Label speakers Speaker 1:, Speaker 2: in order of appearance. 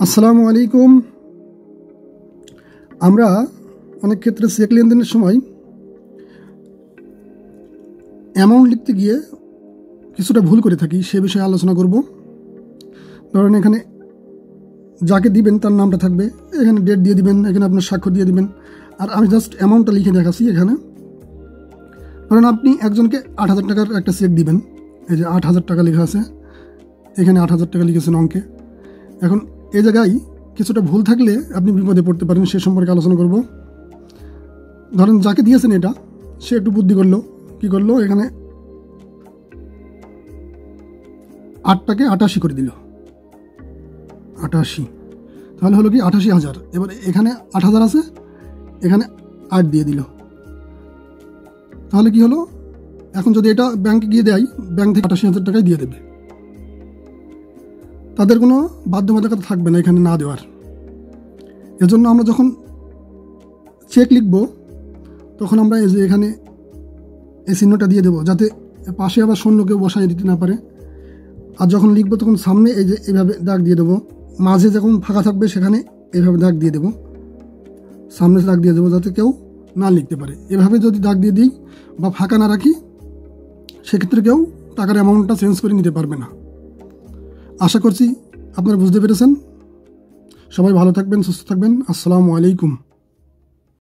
Speaker 1: আসসালামু আলাইকুম। আমরা অনেক ক্ষেত্রে চেক লেনদেনের সময় অ্যামাউন্ট লিখতে গিয়ে কিছুটা ভুল করে থাকি, সে বিষয়ে আলোচনা করব। ধরেন এখানে যাকে দিবেন তার নামটা থাকবে, এখানে ডেট দিয়ে দিবেন, এখানে আপনার স্বাক্ষর দিয়ে দিবেন। আর আমি জাস্ট অ্যামাউন্টটা লিখে দেখাচ্ছি। এখানে ধরেন আপনি একজনকে 8,000 টাকার একটা চেক দিবেন, এই যে 8,000 টাকা লেখা আছে, এখানে 8,000 টাকা লিখেছেন অঙ্কে। এখন এই জায়গায় কিছুটা ভুল থাকলে আপনি বিপদে পড়তে পারেন, সে সম্পর্কে আলোচনা করব। ধরেন যাকে দিয়েছেন এটা, সে একটু বুদ্ধি করলো, কি করলো, এখানে 8টাকে 88 করে দিল, 88, তাহলে হলো কি 88,000। এবার এখানে 8,000 আছে, এখানে 8 দিয়ে দিল, তাহলে কি হলো, এখন যদি এটা ব্যাংকে গিয়ে দেয়, ব্যাংক থেকে 88,000 টাকায় দিয়ে দেবে, তাদের কোনো বাধ্যবাধকতা থাকবে না এখানে না দেওয়ার। এজন্য আমরা যখন চেক লিখব তখন আমরা এই যে এখানে এই চিহ্নটা দিয়ে দেবো, যাতে পাশে আবার শূন্য কেউ বসাই দিতে না পারে। আর যখন লিখবো তখন সামনে এই যে এইভাবে দাগ দিয়ে দেবো, মাঝে যখন ফাঁকা থাকবে সেখানে এইভাবে দাগ দিয়ে দেবো, সামনে দাগ দিয়ে দেবো, যাতে কেউ না লিখতে পারে। এভাবে যদি দাগ দিয়ে দিই বা ফাঁকা না রাখি, সেক্ষেত্রে কেউ টাকার অ্যামাউন্টটা চেঞ্জ করে নিতে পারবে না। আশা করছি আপনারা বুঝতে পেরেছেন। সবাই ভালো থাকবেন, সুস্থ থাকবেন। আসসালামু আলাইকুম।